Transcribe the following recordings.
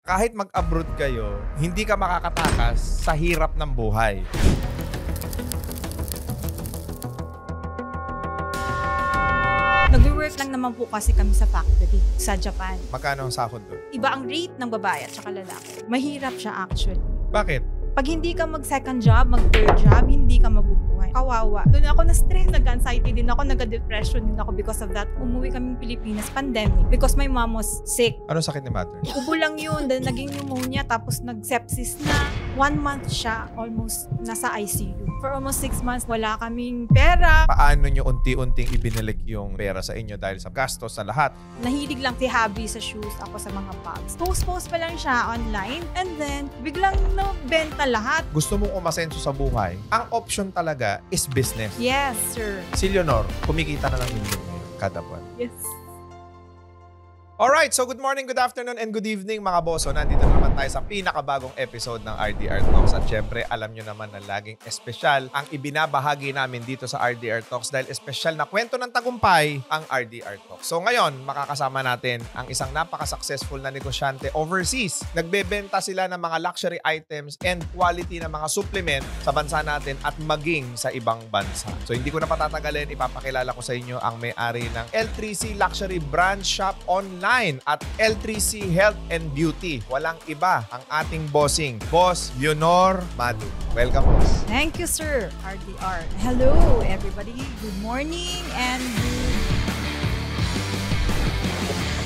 kahit mag-abroad kayo, hindi ka makakatakas sa hirap ng buhay. Nag-work lang naman po kasi kami sa factory sa Japan. Magkano ang sahod doon? Iba ang rate ng babae at saka lalaki. Mahirap siya actually. Bakit? Pag hindi ka mag-second job, mag-third job, hindi ka mabubuhay. Kawawa. Doon ako na-stress, nag-anxiety din ako, nag-depression din ako because of that. Umuwi kaming Pilipinas, pandemic, because my mom was sick. Ano sakit ni mother? Ubo lang yun, then naging pneumonia, tapos nag-sepsis na. 1 month siya, almost nasa ICU. For almost 6 months, wala kaming pera. Paano nyo unti-unting ibinalik yung pera sa inyo dahil sa gastos sa lahat? Nahilig lang si Habi sa shoes, ako sa mga bags. Post pa lang siya online, and then biglang nabenta lahat. Gusto mong umasenso sa buhay, ang option talaga is business. Yes, sir. Si Leonor, kumikita na ng milyon ngayon kada buwan. Yes. Alright, so good morning, good afternoon, and good evening mga boso. Nandito na naman tayo sa pinakabagong episode ng RDR Talks. At syempre, alam nyo naman na laging espesyal ang ibinabahagi namin dito sa RDR Talks dahil espesyal na kwento ng tagumpay ang RDR Talks. So ngayon, makakasama natin ang isang napaka-successful na negosyante overseas. Nagbebenta sila ng mga luxury items and quality na mga supplement sa bansa natin at maging sa ibang bansa. So hindi ko na patatagalin, ipapakilala ko sa inyo ang may-ari ng L3C Luxury Brand Shop Online at L3C Health and Beauty. Walang iba ang ating bossing, Boss Leonor Madu. Welcome, boss. Thank you, sir. RDR. Hello, everybody. Good morning and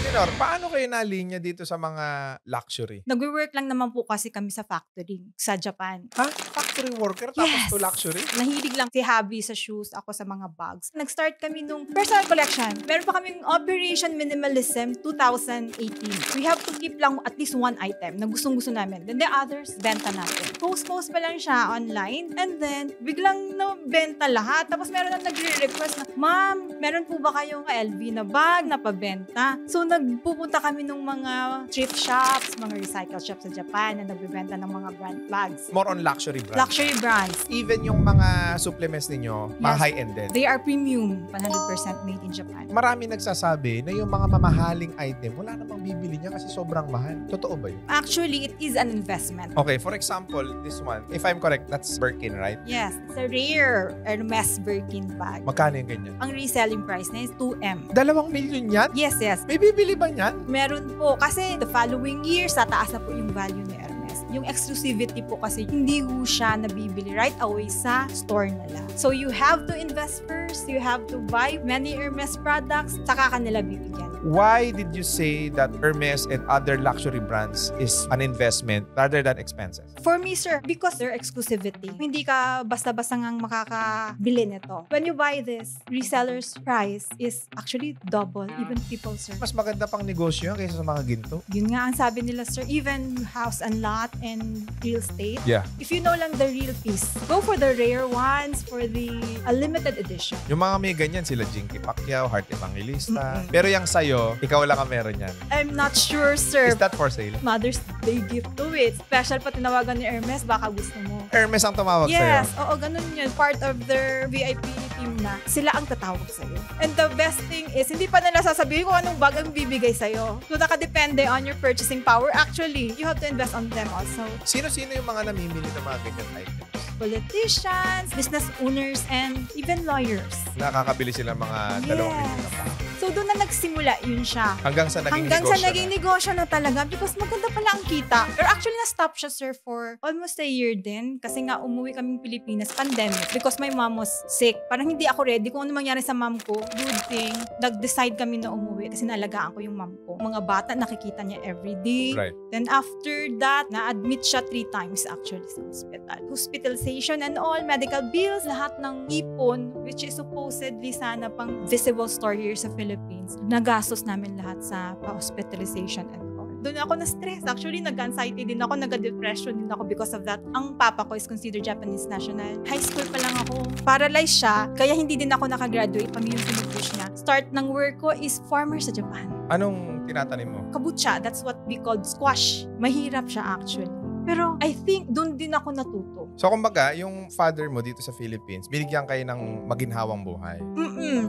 Leonor, paano kayo nalinya dito sa mga luxury? nag-work lang naman po kasi kami sa factory sa Japan. Ha? Factory worker tapos Yes. to luxury? Nahilig lang si Habi sa shoes, ako sa mga bags. Nag-start kami nung personal collection. Meron pa kaming Operation Minimalism 2018. We have to keep lang at least one item na gustong-gusto namin. Then the others, benta natin. Post pa lang siya online, and then biglang nabenta lahat. Tapos meron na nagre-request na, "Ma'am, meron po ba kayong LV na bag na pabenta?" So nagpupunta kami ng mga thrift shops, mga recycle shops sa Japan na nagbebenta ng mga brand bags. More on luxury brands. Luxury brands. Even yung mga supplements ninyo, mga Yes. high-end din. They are premium, 100% made in Japan. Marami nagsasabi na yung mga mamahaling item, wala namang bibili niya kasi sobrang mahal. Totoo ba yun? Actually, it is an investment. Okay, for example, this one, if I'm correct, that's Birkin, right? Yes, it's a rare Hermes Birkin bag. Magkano yung ganyan? Ang reselling price niya is 2M. 2 milyon yan? Yes. May bibili ba yan? Meron po. Kasi the following years, tataas na po yung value ni Hermes. Yung exclusivity po kasi, hindi po siya nabibili right away sa store nila. So you have to invest first. You have to buy many Hermes products, saka kanila bibigyan. Why did you say that Hermes and other luxury brands is an investment rather than expenses? For me, sir, because their exclusivity. Hindi ka basta-basta ngang makakabili nito. When you buy this, reseller's price is actually double, even triple, sir. Mas maganda pang negosyo yan kaysa sa mga ginto. Yun nga ang sabi nila, sir. Even house and lot and real estate. Yeah. If you know lang the real piece, go for the rare ones, for the limited edition. Yung mga may ganyan, sila Jinky Pacquiao, Heart Evangelista. Mm-mm. Pero yung sa'yo, ikaw lang ang meron yan. I'm not sure, sir. Is that for sale? Mother's Day gift to it. Special pa tinawagan ni Hermes, baka gusto mo. Hermes ang tumawag Yes, sa'yo. oo, ganun yun. Part of their VIP team na. Sila ang tatawag sa'yo. And the best thing is, hindi pa nila sasabihin kung anong bag ang bibigay sa'yo. So, nakadepende on your purchasing power. Actually, you have to invest on them also. Sino-sino yung mga namimili ng mga ganyan items? Politicians, business owners, and even lawyers. Nakakabili sila mga 2 milyon na pa. So, doon na nagsimula yun siya. Hanggang sa naging Hanggang negosyo sa naging na. negosyo na talaga because maganda pala ang kita. Pero actually, na-stop siya, sir, for almost a year din kasi nga umuwi kaming Pilipinas, pandemic, because my mom was sick. Parang hindi ako ready kung ano mangyari sa mom ko. Good thing, nag-decide kami na umuwi kasi naalagaan ko yung mom ko. Mga bata, nakikita niya everyday. Right. Then after that, na-admit siya 3 times actually sa hospital. Hospitalization and all, medical bills, lahat ng ipon, which is supposedly sana pang visible store here sa Philippines. Nagastos namin lahat sa hospitalization and all. Doon ako na-stress. Actually, nag-anxiety din ako, nag-depression din ako because of that. Ang papa ko is considered Japanese national. High school pa lang ako. Paralyzed siya, kaya hindi din ako nakagraduate. Kami yung pinupush niya. Start ng work ko is farmer sa Japan. Anong tinatanim mo? Kabucha, that's what we called squash. Mahirap siya actually. Pero I think doon din ako natuto. So kumbaga, yung father mo dito sa Philippines, binigyan kayo ng maginhawang buhay.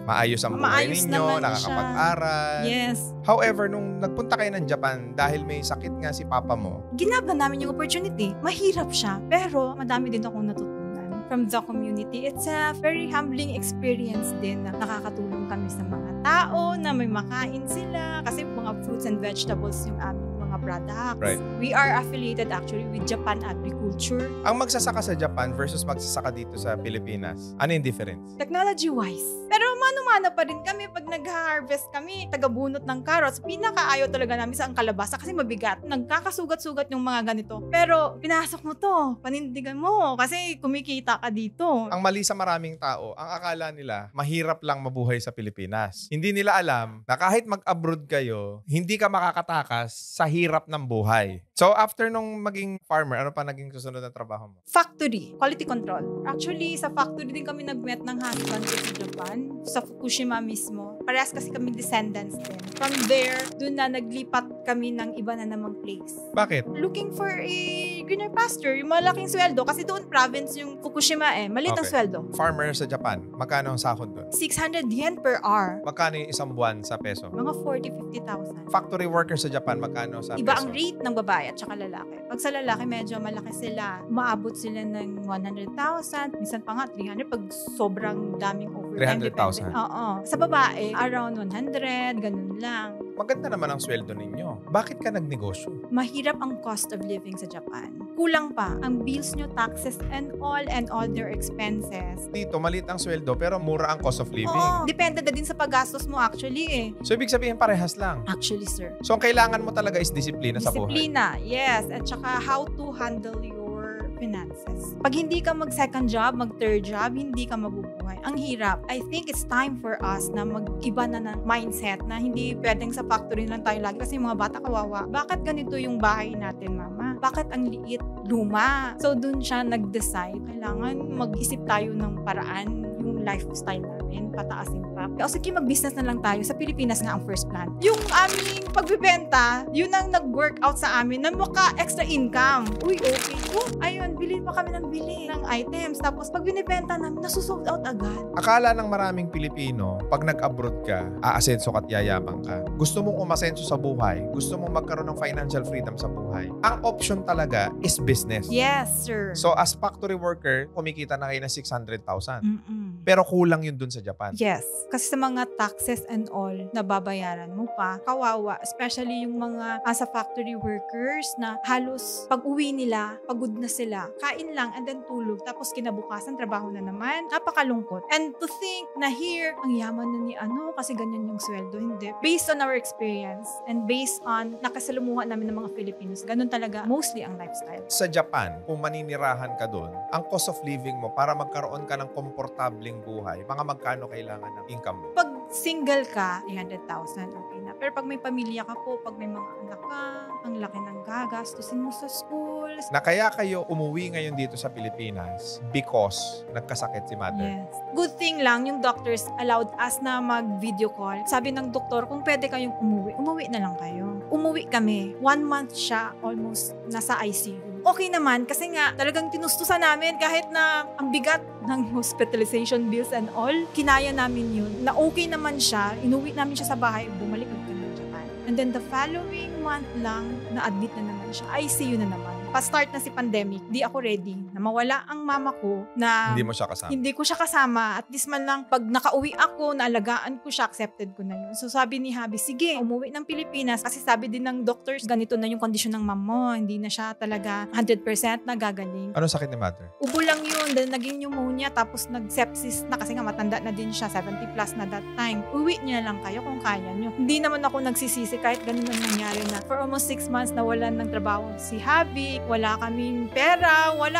Maayos ang buhay Maayos ninyo, naman nakakapag-aral. Yes. However, nung nagpunta kayo ng Japan, dahil may sakit nga si papa mo, Ginaba namin yung opportunity. Mahirap siya, pero madami din akong natutunan from the community. It's a very humbling experience din na nakakatulong kami sa mga tao na may makain sila kasi mga fruits and vegetables yung aming mga products. Right. We are affiliated actually with Japan Agriculture. ang magsasaka sa Japan versus magsasaka dito sa Pilipinas, ano yung difference? Technology-wise. Pero mano-mano pa rin kami pag nag-harvest kami, taga-bunot ng carrots. Pinakaayaw talaga namin sa ang kalabasa kasi mabigat. Nagkakasugat-sugat yung mga ganito. Pero pinasok mo to, panindigan mo kasi kumikita ka dito. Ang mali sa maraming tao, ang akala nila, mahirap lang mabuhay sa Pilipinas. Hindi nila alam na kahit mag-abroad kayo, hindi ka makakatakas sa hirap ng buhay. So after nung maging farmer, ano pa naging susunod na trabaho mo? Factory, quality control. Actually, sa factory din kami nag-met ng husband ko sa Japan, sa Fukushima mismo. Parehas kasi kami descendants din. From there, dun na naglipat kami ng iba na namang place. Bakit? Looking for a greener pasture, yung malaking sweldo. Kasi doon province yung Fukushima maliit ang Okay. sweldo. Farmer sa Japan, magkano ang sahod doon? 600 yen per hour. Magkano yung isang buwan sa peso? Mga 40,000-50,000. Factory worker sa Japan, magkano sa Iba peso? ang rate ng babae at saka lalaki. Pag sa lalaki, medyo malaki sila. Maabot sila ng 100,000, minsan pa nga 300 pag sobrang daming overtime. 300,000? Depende. Oo. Sa babae, around 100, ganun lang. Maganda naman ang sweldo ninyo. Bakit ka nagnegosyo? Mahirap ang cost of living sa Japan. Kulang pa ang bills nyo, taxes, and all their expenses. Dito, maliit ang sweldo pero mura ang cost of living. Oo, depende na din sa paggastos mo actually So, ibig sabihin parehas lang. Actually, sir. So, ang kailangan mo talaga is disiplina sa buhay. Disiplina, yes. At saka how to handle your finances. Pag hindi ka mag-second job, mag-third job, hindi ka mabubuhay. Ang hirap. I think it's time for us na mag-iba na ng mindset na hindi pwedeng sa factory lang tayo lagi kasi yung mga bata kawawa. Bakit ganito yung bahay natin, mama? Bakit ang liit? Luma. So, dun siya nag-decide. Kailangan mag-isip tayo ng paraan yung lifestyle namin, pataasin pa. O sige, mag-business na lang tayo. Sa Pilipinas nga ang first plan. Yung aming pagbibenta, yun ang nag-work out sa amin na maka-extra income. Uy, okay. Ayun, bili pa kami ng bili ng items. Tapos pag binibenta namin, nasusold out agad. Akala ng maraming Pilipino, pag nag-abroad ka, aasenso ka at yayabang ka. Gusto mong umasenso sa buhay. Gusto mong magkaroon ng financial freedom sa buhay. Ang option talaga is business. Yes, sir. So, as factory worker, kumikita na kayo ng 600,000. Mm-mm. Pero kulang yun dun sa Japan. Yes. Kasi sa mga taxes and all na babayaran mo pa, kawawa. Especially yung mga sa factory workers na halos pag uwi nila, pagod na sila. Kain lang and then tulog. Tapos kinabukasan, trabaho na naman. Napakalungkot. And to think na here, ang yaman na ni kasi ganyan yung sweldo. Hindi. Based on our experience and based on nakasalumuhan namin ng mga Filipinos, ganun talaga mostly ang lifestyle. Sa Japan, kung maninirahan ka doon, ang cost of living mo para magkaroon ka ng komportabling buhay, mga magkano kailangan ng income mo? Pag single ka, 300,000, okay na. Pero pag may pamilya ka po, pag may mga anak ka, ang laki ng gagastusin mo sa schools. Na kaya kayo umuwi ngayon dito sa Pilipinas because nagkasakit si mother. Yes. Good thing lang, yung doctors allowed us na mag-video call. Sabi ng doktor, kung pwede kayong umuwi na lang kayo. Umuwi kami. 1 month siya, almost nasa ICU. Okay naman, kasi nga talagang tinustusan namin kahit na ang bigat ng hospitalization bills and all, kinaya namin yun. Na okay naman siya, inuwi namin siya sa bahay, bumalik kami ng Japan. And then the following month lang, na-admit na naman siya. ICU na naman. Pa-start na si pandemic, di ako ready na mawala ang mama ko na Hindi mo siya kasama. hindi ko siya kasama. At least man lang, pag nakauwi ako, naalagaan ko siya, accepted ko na yun. So sabi ni Habi, sige, umuwi ng Pilipinas. Kasi sabi din ng doctors, ganito na yung kondisyon ng mom mo. Hindi na siya talaga 100% nagagaling. Ano sakit ni mother? Ubo lang yun, then naging pneumonia, tapos nag-sepsis na kasi nga matanda na din siya, 70 plus na that time. Uwi niya lang kayo kung kaya nyo. Hindi naman ako nagsisisi kahit ganun ang nangyari na for almost 6 months nawalan ng trabaho si Habi, wala kaming pera, wala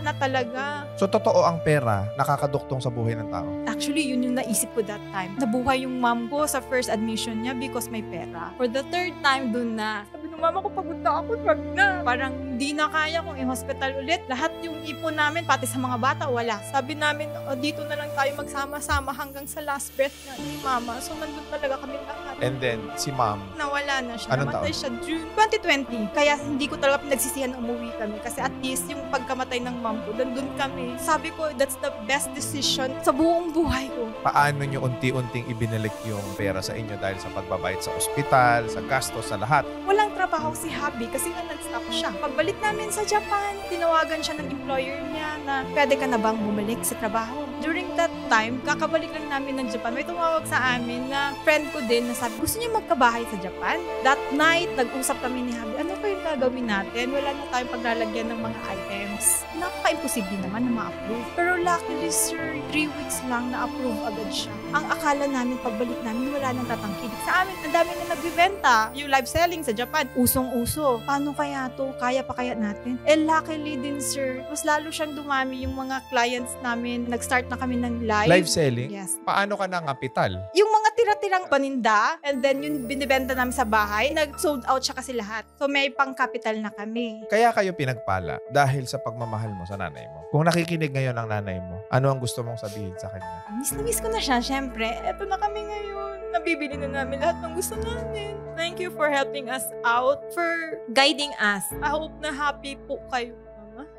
na talaga. So, totoo ang pera nakakaduktong sa buhay ng tao. Actually, yun yung naisip ko that time. Nabuhay yung mom ko sa first admission niya because may pera. For the third time dun na, sabi ng yung mama ko, pagod na ako, drug na. Parang di na kaya kung i-hospital ulit. Lahat yung ipon namin, pati sa mga bata, wala. Sabi namin, dito na lang tayo magsama-sama hanggang sa last breath ni mama. So, nandun talaga kami lahat. And then, si ma'am, nawala na siya. Anong Namatay siya June 2020. Kaya hindi ko talaga pinagsisihan na umuwi kami. Kasi at least yung pagkamatay ng mom ko, nandun kami. Sabi ko, that's the best decision sa buong buhay ko. paano nyo unti-unting ibinalik yung pera sa inyo dahil sa pagbabayad sa ospital, sa gastos, sa lahat? Walang trabaho si Habi kasi nga nag-stop siya. Pagbalik namin sa Japan, tinawagan siya ng employer niya na pwede ka na bang bumalik sa trabaho. During that time, kakabalik lang namin ng Japan. May tumawag sa amin na friend ko din na sabi, gusto niya magkabahay sa Japan. That night, nag-usap kami ni Habi, ano kayong gagawin natin? Wala na tayong paglalagyan ng mga items. Napaka-imposible naman na ma-approve. Pero luckily, sir, 3 weeks lang na-approve agad siya. Ang akala namin, pagbalik namin, wala nang tatangkilik sa amin. Ang dami na nagbibenta. Yung live selling sa Japan, usong-uso. Paano kaya to? Kaya pa kaya natin? Luckily din, sir, mas lalo siyang dumami yung mga clients namin. Nag-start na kami ng live. Live selling? Yes. Paano ka nangapital? Yung mga tira-tirang paninda, and then yung binibenta namin sa bahay, nag-sold out siya kasi lahat. So may pang-capital na kami. Kaya kayo pinagpala dahil sa pagmamahal mo sa nanay mo. Kung nakikinig ngayon ang nanay mo, ano ang gusto mong sabihin sa kanya? Miss na miss ko na siya, syempre. Eto na kami ngayon. Nabibili na namin lahat ng gusto namin. Thank you for helping us out, for guiding us. I hope na happy po kayo, Mama.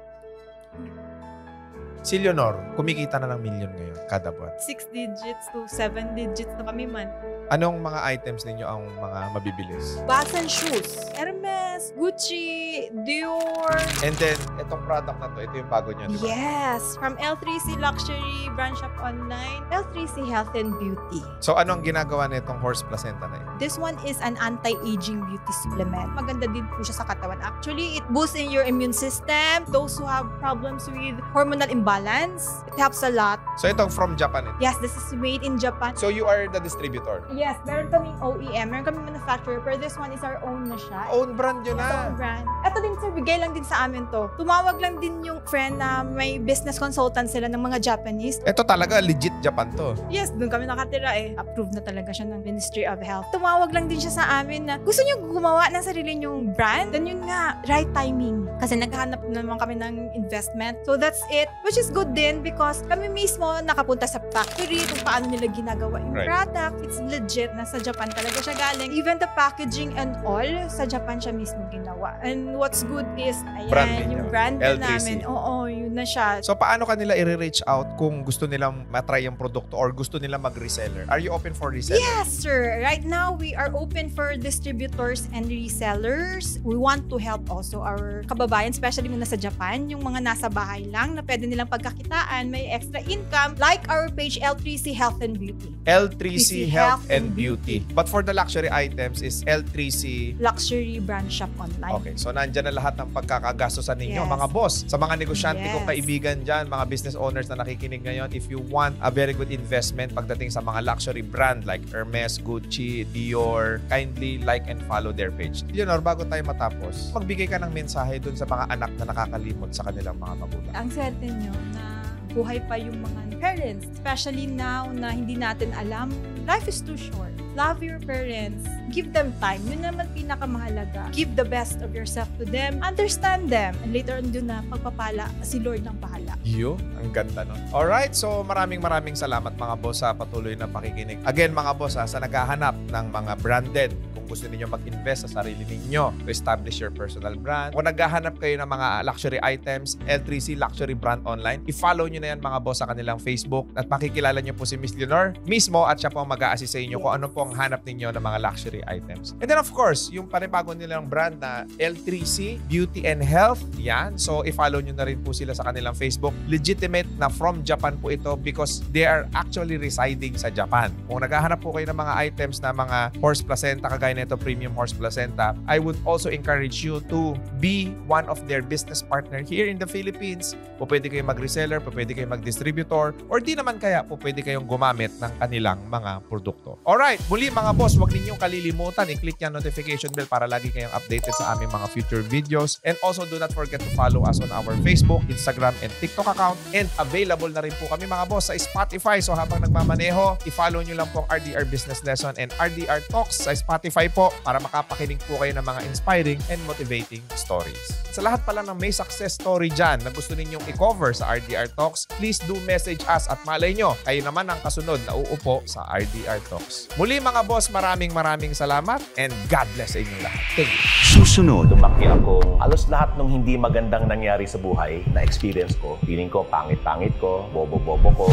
Si Leonor, kumikita na ng milyon ngayon kada buwan. 6 digits to 7 digits na kami man. Anong mga items ninyo ang mga mabibilis? Bags and shoes. Hermes, Gucci, Dior. And then, itong product na to, ito yung bago nyo, di ba? Yes, from L3C Luxury Brand Shop Online, L3C Health and Beauty. So, ano ang ginagawa nitong horse placenta na ito? This one is an anti-aging beauty supplement. Maganda din po siya sa katawan. Actually, it boosts in your immune system. Those who have problems with hormonal imbalance, it helps a lot. So, ito from Japan ito. Yes, this is made in Japan. So, you are the distributor? Yes, meron kaming OEM, meron kaming manufacturer, pero this one is our own na siya. Own brand yun Yes, na. own brand. Ito din, sir, bigay lang din sa amin to. Tumawag lang din yung friend na may business consultant sila ng mga Japanese. Ito talaga, legit Japan to. Yes, doon kami nakatira eh. Approved na talaga siya ng Ministry of Health. Tumawag lang din siya sa amin na gusto niyo gumawa ng sarili niyong brand. Then yun nga, right timing. Kasi naghahanap naman kami ng investment. So that's it. Which is good din because kami mismo nakapunta sa factory kung paano nila ginagawa yung Right. product. It's legit. Nasa Japan talaga siya galing. Even the packaging and all, sa Japan siya mismo ginawa. And what's good is, ayan, Brand ninyo. yung brand na L3C. namin. Oo, yun na siya. So, paano kanila i-reach out kung gusto nilang matry yung produkto or gusto nilang mag-reseller? Are you open for reseller? Yes, sir. Right now, we are open for distributors and resellers. We want to help also our kababayan, especially muna sa Japan, yung mga nasa bahay lang na pwede nilang pagkakitaan, may extra income, like our page L3C Health and Beauty. L3C Health and Beauty. But for the luxury items is L3C. Luxury brand shop online. Okay, so nandyan na lahat ng pagkakagastosan ninyo, Yes. mga boss. Sa mga negosyante Yes. kong kaibigan dyan, mga business owners na nakikinig ngayon, if you want a very good investment pagdating sa mga luxury brand like Hermes, Gucci, Dior, kindly like and follow their page. Leonor, bago tayo matapos, magbigay ka ng mensahe dun sa mga anak na nakakalimot sa kanilang mga magulang. Ang swerte nyo na buhay pa yung mga parents, especially now na hindi natin alam, life is too short. Love your parents. Give them time. Yun naman pinakamahalaga. Give the best of yourself to them. Understand them. And later on dun na pagpapala, si Lord ng bahala. Yo, ang ganda nun. Alright, so maraming salamat mga boss sa patuloy na pakikinig. Again mga boss sa naghahanap ng mga branded, kung gusto niyo mag-invest sa sarili ninyo to establish your personal brand. Kung naghahanap kayo ng mga luxury items, L3C Luxury Brand Online, i-follow nyo na yan mga boss sa kanilang Facebook at makikilala nyo po si Miss Leonor mismo at siya po ang mag-a-assist sa inyo kung ano po ang hanap ninyo ng mga luxury items. And then of course, yung panibago nilang brand na L3C Beauty and Health, yan. So i-follow nyo na rin po sila sa kanilang Facebook. Legitimate na from Japan po ito because they are actually residing sa Japan. Kung naghahanap po kayo ng mga items na mga horse placenta, kagaya nito premium horse placenta, I would also encourage you to be one of their business partner here in the Philippines. Po pwede kayong mag-reseller, po pwede kayong mag-distributor, or di naman kaya po pwede kayong gumamit ng kanilang mga produkto. Alright, muli mga boss, huwag ninyong kalilimutan i-click yung notification bell para lagi kayong updated sa aming mga future videos. And also do not forget to follow us on our Facebook, Instagram, and TikTok account. And available na rin po kami mga boss sa Spotify. So habang nagmamaneho, i-follow nyo lang po ang RDR Business Lesson and RDR Talks sa Spotify po para makapakinig po kayo ng mga inspiring and motivating stories. Sa lahat pala ng may success story dyan na gusto ninyong i-cover sa RDR Talks, please do message us at malay nyo, kayo naman ang kasunod na uupo sa RDR Talks. Muli mga boss, maraming salamat and God bless sa inyong lahat. Thank you. Susunod. Lumaki ako. Halos lahat ng hindi magandang nangyari sa buhay na experience ko. Feeling ko, pangit-pangit ko, bobo-bobo ko.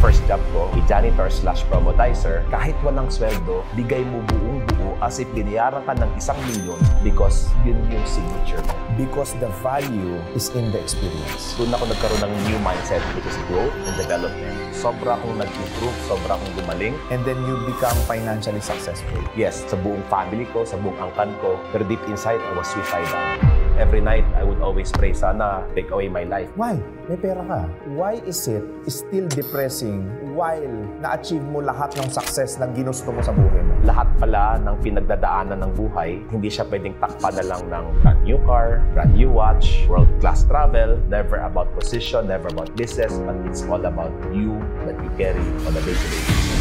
First job ko, janitor/promodizer. Kahit walang sweldo, bigay mo buong-buo as if binayaran ka ng 1 milyon because yun yung signature mo. Because the value is in the experience. Doon ako nagkaroon ng new mindset which is growth and development. Sobra akong nag-improve, sobra akong gumaling. And then you become financially successful. Yes, sa buong family ko, sa buong angkan ko, pero deep inside, I was suicidal. Every night, I would always pray, sana take away my life. Why? May pera ka. Why is it still depressing while na-achieve mo lahat ng success na ginusto mo sa buhay mo? Lahat pala ng pinagdadaanan ng buhay, hindi siya pwedeng takpan na lang ng brand new car, brand new watch, world-class travel, never about position, never about business, but it's all about you that you carry on a day-to-day basis.